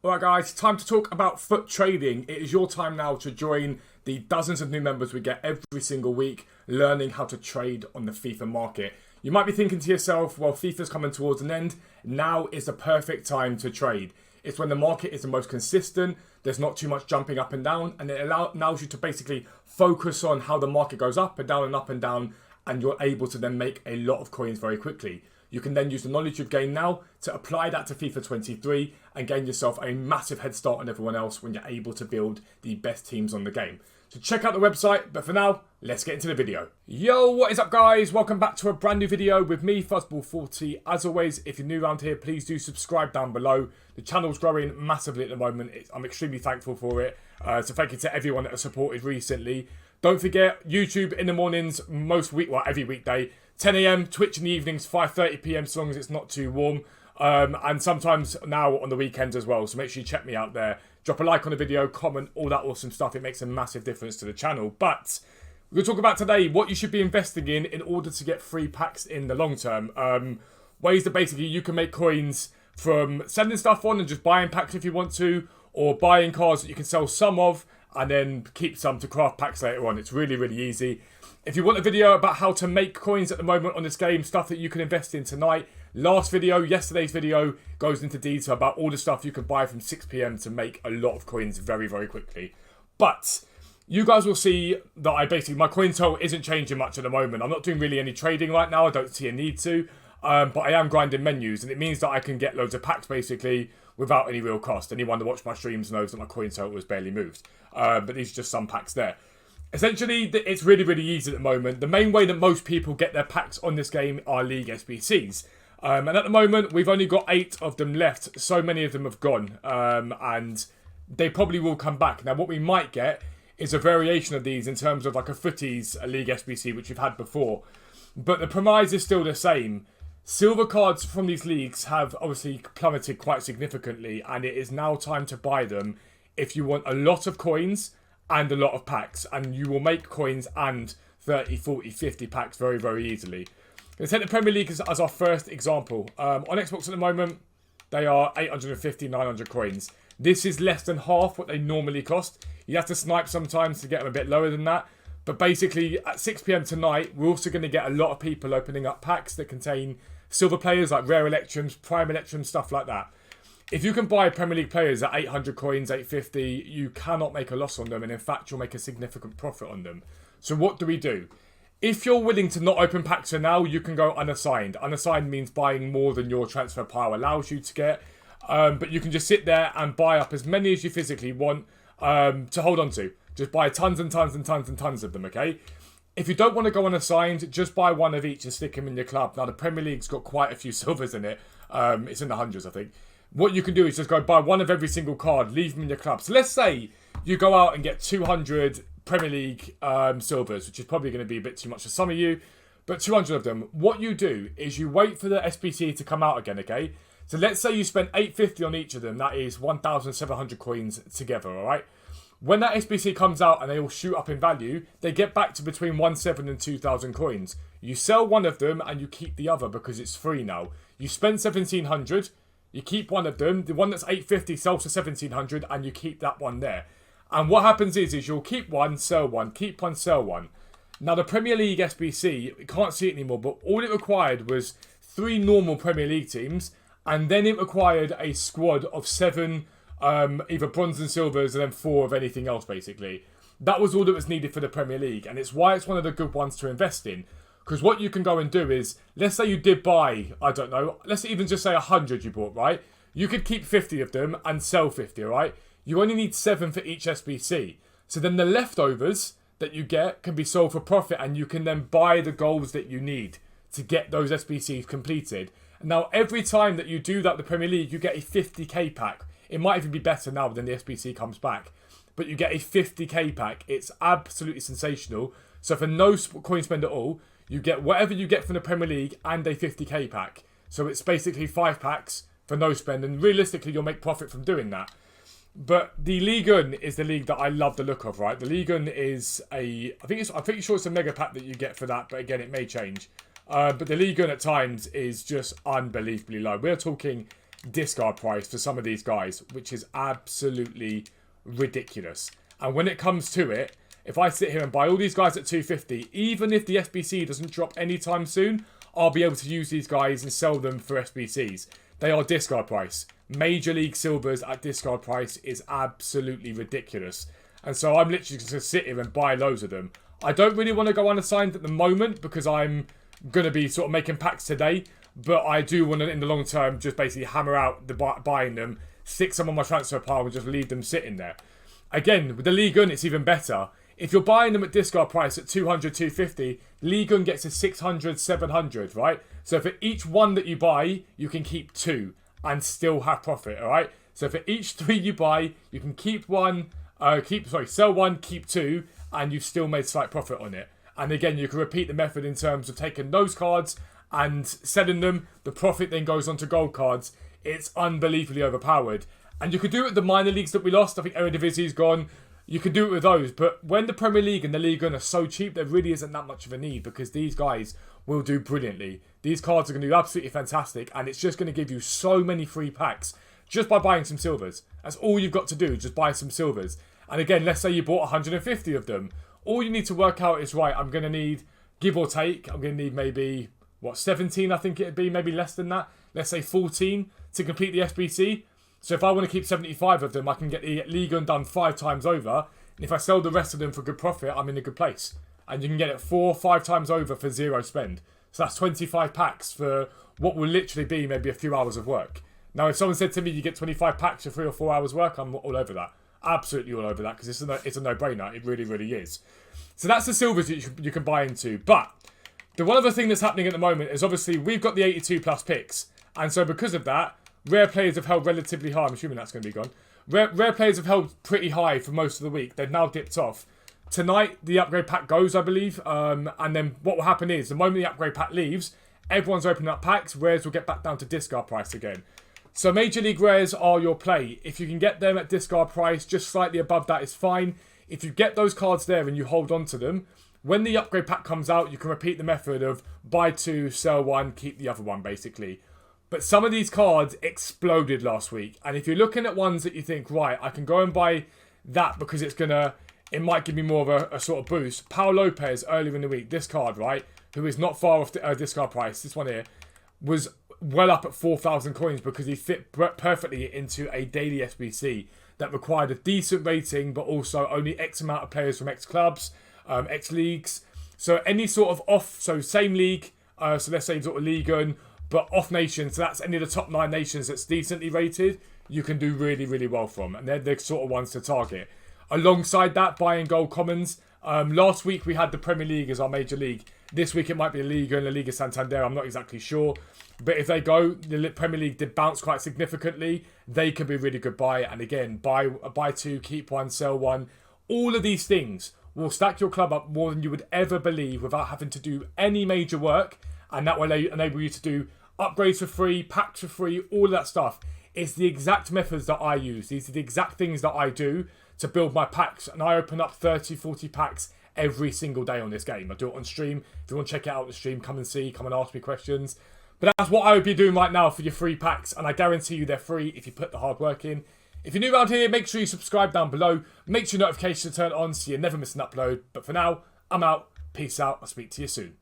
Alright guys, time to talk about foot trading. It is your time now to join the dozens of new members we get every single week learning how to trade on the FIFA market. You might be thinking to yourself, well, FIFA's coming towards an end. Now is the perfect time to trade. It's when the market is the most consistent, there's not too much jumping up and down, and it allows you to basically focus on how the market goes up and down, and you're able to then make a lot of coins very quickly. You can then use the knowledge you've gained now to apply that to FIFA 23 and gain yourself a massive head start on everyone else when you're able to build the best teams on the game. So check out the website, but for now, let's get into the video. Yo, what is up guys? Welcome back to a brand new video with me, FUTTIES. As always, if you're new around here, please do subscribe down below. The channel's growing massively at the moment. I'm extremely thankful for it. So thank you to everyone that has supported recently. Don't forget, YouTube in the mornings, every weekday. 10 AM, Twitch in the evenings, 5:30 PM, as long as it's not too warm. And sometimes now on the weekends as well. So make sure you check me out there. Drop a like on the video, comment, all that awesome stuff. It makes a massive difference to the channel. But we're going to talk about today what you should be investing in order to get free packs in the long term. Ways that basically you can make coins from sending stuff on and just buying packs if you want to, or buying cards that you can sell some of and then keep some to craft packs later on. It's really, really easy. If you want a video about how to make coins at the moment on this game, stuff that you can invest in tonight, yesterday's video goes into detail about all the stuff you can buy from 6 PM to make a lot of coins very, very quickly. But you guys will see that my coin total isn't changing much at the moment. I'm not doing really any trading right now. I don't see a need to. But I am grinding menus, and it means that I can get loads of packs basically without any real cost. Anyone that watched my streams knows that my coin total was barely moved. But these are just some packs there. Essentially, it's really, really easy at the moment. The main way that most people get their packs on this game are League SBCs. And at the moment, we've only got 8 of them left. So many of them have gone. And they probably will come back. Now, what we might get is a variation of these in terms of like a FUTTIES League SBC, which we've had before. But the premise is still the same. Silver cards from these leagues have obviously plummeted quite significantly. And it is now time to buy them if you want a lot of coins and a lot of packs, and you will make coins and 30, 40, 50 packs very, very easily. Let's take the Premier League as our first example. On Xbox at the moment, they are 850, 900 coins. This is less than half what they normally cost. You have to snipe sometimes to get them a bit lower than that. But basically, at 6 PM tonight, we're also going to get a lot of people opening up packs that contain silver players, like rare electrums, prime electrums, stuff like that. If you can buy Premier League players at 800 coins, 850, you cannot make a loss on them. And in fact, you'll make a significant profit on them. So what do? If you're willing to not open packs for now, you can go unassigned. Unassigned means buying more than your transfer pile allows you to get. But you can just sit there and buy up as many as you physically want to hold on to. Just buy tons and tons and tons and tons of them, okay? If you don't want to go unassigned, just buy one of each and stick them in your club. Now, the Premier League's got quite a few silvers in it. It's in the hundreds, I think. What you can do is just go buy one of every single card, leave them in your club. So let's say you go out and get 200 Premier League silvers, which is probably going to be a bit too much for some of you, but 200 of them. What you do is you wait for the SBC to come out again, okay? So let's say you spend 850 on each of them. That is 1,700 coins together, all right? When that SBC comes out and they all shoot up in value, they get back to between 1,700 and 2,000 coins. You sell one of them and you keep the other because it's free now. You spend 1,700. You keep one of them. The one that's 850 sells for 1,700 and you keep that one there. And what happens is you'll keep one, sell one, keep one, sell one. Now the Premier League SBC, you can't see it anymore, but all it required was 3 normal Premier League teams, and then it required a squad of 7 either bronze and silvers and then 4 of anything else basically. That was all that was needed for the Premier League, and it's why it's one of the good ones to invest in. Because what you can go and do is, let's say you did buy, I don't know, let's even just say 100 you bought, right? You could keep 50 of them and sell 50, right? You only need 7 for each SBC. So then the leftovers that you get can be sold for profit, and you can then buy the goals that you need to get those SBCs completed. Now, every time that you do that, the Premier League, you get a 50k pack. It might even be better now than the SBC comes back. But you get a 50k pack. It's absolutely sensational. So for no coin spend at all, you get whatever you get from the Premier League and a 50k pack. So it's basically 5 packs for no spend. And realistically, you'll make profit from doing that. But the Ligue 1 is the league that I love the look of, right? The Ligue 1 is I'm pretty sure it's a mega pack that you get for that. But again, it may change. But the Ligue 1 at times is just unbelievably low. We're talking discard price for some of these guys, which is absolutely ridiculous. And when it comes to it, if I sit here and buy all these guys at 250, even if the SBC doesn't drop anytime soon, I'll be able to use these guys and sell them for SBCs. They are discard price. Major League Silvers at discard price is absolutely ridiculous. And so I'm literally just going to sit here and buy loads of them. I don't really want to go unassigned at the moment because I'm going to be sort of making packs today. But I do want to, in the long term, just basically hammer out the buying them, stick some on my transfer pile and just leave them sitting there. Again, with the Ligue 1, it's even better. If you're buying them at discard price at 200, 250, Ligue 1 gets to 600, 700, right? So for each one that you buy, you can keep 2 and still have profit, all right? So for each 3 you buy, you can keep one, sell 1, keep 2, and you've still made slight profit on it. And again, you can repeat the method in terms of taking those cards and selling them. The profit then goes on to gold cards. It's unbelievably overpowered. And you could do it with the minor leagues that we lost. I think Eredivisie's gone. You can do it with those. But when the Premier League and the Ligue 1 are so cheap, there really isn't that much of a need because these guys will do brilliantly. These cards are going to do absolutely fantastic. And it's just going to give you so many free packs just by buying some silvers. That's all you've got to do, just buy some silvers. And again, let's say you bought 150 of them. All you need to work out is, right, I'm going to need, give or take, I'm going to need maybe, 17 I think it'd be, maybe less than that. Let's say 14 to complete the SBC. So if I want to keep 75 of them, I can get the Ligue 1 done 5 times over. And if I sell the rest of them for good profit, I'm in a good place. And you can get it 4 or 5 times over for 0 spend. So that's 25 packs for what will literally be maybe a few hours of work. Now, if someone said to me you get 25 packs for 3 or 4 hours work, I'm all over that. Absolutely all over that because it's a no-brainer. It really, really is. So that's the silvers that you can buy into. But the one other thing that's happening at the moment is obviously we've got the 82 plus picks. And so because of that, rare players have held relatively high. I'm assuming that's going to be gone. Rare players have held pretty high for most of the week. They've now dipped off. Tonight, the upgrade pack goes, I believe. And then what will happen is the moment the upgrade pack leaves, everyone's opening up packs. Rares will get back down to discard price again. So Major League Rares are your play. If you can get them at discard price, just slightly above that is fine. If you get those cards there and you hold on to them, when the upgrade pack comes out, you can repeat the method of buy 2, sell 1, keep the other one, basically. But some of these cards exploded last week. And if you're looking at ones that you think, right, I can go and buy that because it might give me more of a sort of boost. Pau Lopez, earlier in the week, this card, right, who is not far off the discard price, this one here, was well up at 4,000 coins because he fit perfectly into a daily SBC that required a decent rating, but also only X amount of players from X clubs, X leagues. So any sort of so same league, so let's say sort of Ligue 1, but off nations, so that's any of the top 9 nations that's decently rated, you can do really, really well from. And they're the sort of ones to target. Alongside that, buying gold commons. Last week we had the Premier League as our major league. This week it might be a Liga and a Liga Santander, I'm not exactly sure. But if they go, the Premier League did bounce quite significantly. They could be a really good buy. And again, buy 2, keep 1, sell 1. All of these things will stack your club up more than you would ever believe without having to do any major work. And that will enable you to do upgrades for free, packs for free, all of that stuff. It's the exact methods that I use. These are the exact things that I do to build my packs. And I open up 30, 40 packs every single day on this game. I do it on stream. If you want to check it out on the stream, come and see, come and ask me questions. But that's what I would be doing right now for your free packs. And I guarantee you they're free if you put the hard work in. If you're new around here, make sure you subscribe down below. Make sure your notifications are turned on so you never miss an upload. But for now, I'm out. Peace out. I'll speak to you soon.